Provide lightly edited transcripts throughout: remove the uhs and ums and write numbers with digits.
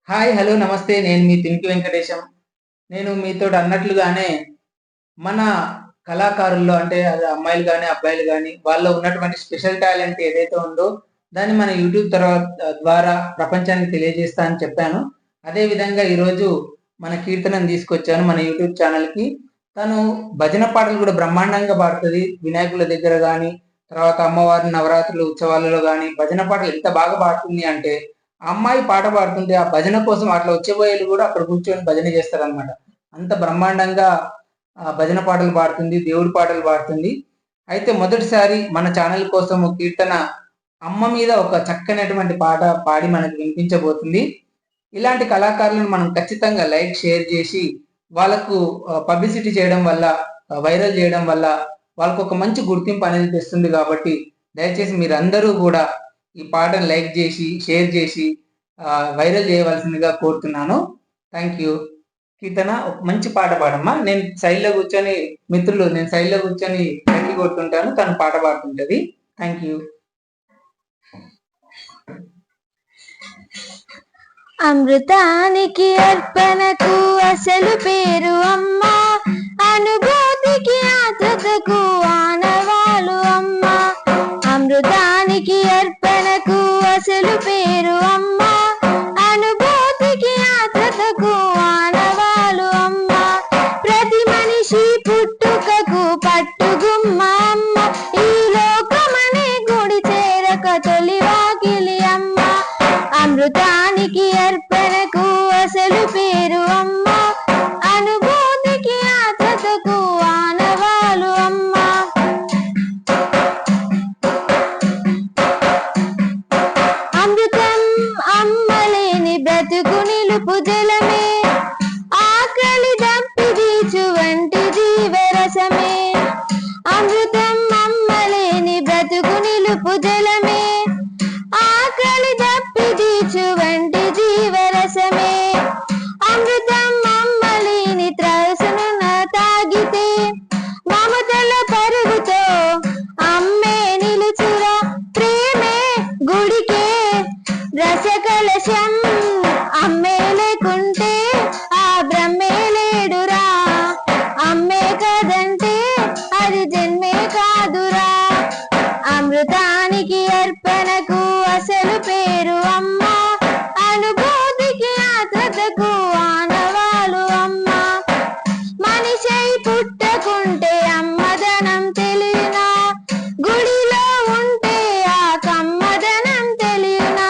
Hi hello నమస్తే. నేను మీ తినికి వెంకటేశం. నేను మీతోటి అన్నట్లుగానే మన కళాకారుల్లో అంటే అది అమ్మాయిలు గాని, అబ్బాయిలు గాని వాళ్ళలో ఉన్నటువంటి స్పెషల్ టాలెంట్ ఏదైతే ఉందో దాన్ని మన యూట్యూబ్ ద్వారా ప్రపంచానికి తెలియజేస్తా అని చెప్పాను. అదే విధంగా ఈరోజు మన కీర్తనను తీసుకొచ్చాను మన యూట్యూబ్ ఛానల్‌కి. తను భజన పాటలు కూడా బ్రహ్మాండంగా పాడుతది. వినాయకుల దగ్గర గాని, తర్వాత అమ్మవారి నవరాత్రులు ఉత్సవాలలో గాని భజన పాటలు ఎంత బాగా పాడుతుంది అంటే ఆ అమ్మాయి పాట పాడుతుంటే ఆ భజన కోసం అట్లా వచ్చేబోయేలు కూడా అక్కడ కూర్చొని భజన చేస్తారనమాట. అంత బ్రహ్మాండంగా భజన పాటలు పాడుతుంది, దేవుడి పాటలు పాడుతుంది. అయితే మొదటిసారి మన ఛానల్ కోసం కీర్తన అమ్మ మీద ఒక చక్కనటువంటి పాట పాడి మనకు వినిపించబోతుంది. ఇలాంటి కళాకారులను మనం ఖచ్చితంగా లైక్, షేర్ చేసి వాళ్ళకు పబ్లిసిటీ చేయడం వల్ల, వైరల్ చేయడం వల్ల వాళ్ళకు ఒక మంచి గుర్తింపు అనేది తెస్తుంది కాబట్టి దయచేసి మీరందరూ కూడా ఈ పాటను లైక్ చేసి, షేర్ చేసి వైరల్ చేయవలసిందిగా కోరుతున్నాను. Thank you. కీర్తన ఒక మంచి పాట పాడమ్మా. నేను సైడ్‌లో కూర్చొని నేను సైడ్‌లో కూర్చొని చంకి కొడుతుంటాను. తను పాట పాడుతుంటది. Thank you. అమృతానికి అర్పణకు అసలు పేరు అమ్మ, అనుభూతికి ఆత్రతకు ఆనవాలు అమ్మ. అమృతానికి అర్పణకు అసలు పేరు అమ్మ, అనుభూతికి ఆత్రతకు ఆనవాలు అమ్మ. ప్రతి మనిషి పుట్టుకకు పట్టుగుమ్మ అమ్మ, ఈ లోకమనే గుడి చేరక తొలి వాకిలి అమ్మ. అమృతానికి అర్పణకు అసలు పేరు అమ్మ, అనుభూతికి ఆత్రతకు ఆనవాలు అమ్మ. అమృతం అమ్మలేని బ్రతుకు నిలుపు జలమే, ఆకలి దప్పిదీచు వంటి జీవరసమే. అమృతం అమ్మలేని బ్రతుకు నిలుపు జలమే, ఆకలి దప్పిదీచు వంటి జీవరసమే. అమృతం అమ్మలేని త్రాసున తాగితే మమతల పరుగుతో అమ్మే నిలుచురా. ప్రేమే గుడికే రసకలశం, అమ్మే లేకుంటే ఆ బ్రహ్మే లేడురా. అమ్మే కాదంటే అది జన్మే కాదురా. అమృతానికి అర్పణకు అసలు పేరు అమ్మ, అనుభూతికి ఆత్రతకు ఆనవాలు అమ్మ. మనిషై పుట్టకుంటే అమ్మదనం తెలియనా, గుడిలో ఉంటే ఆ కమ్మదనం తెలియనా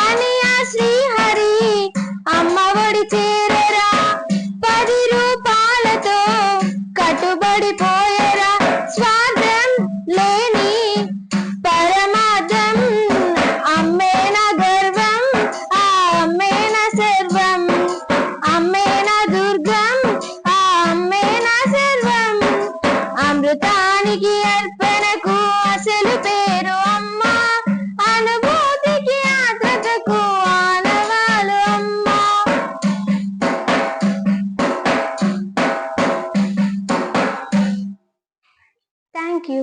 అని ఆ శ్రీహరి అమ్మ ఒడి చేరరా. 10 రూపాయలతో కట్టుబడిపోయరా. స్వార్థం లేని పరమార్థం, అమ్మే నా గర్వం, ఆ అమ్మే నా సర్వం. అమ్మే నా దుర్గం, ఆ అమ్మే నా సర్వం. అమృతానికి అర్పణకు అసలు పేరు అమ్మ, అనుభూతికి ఆత్రతకు ఆనవాలు అమ్మ. Thank you.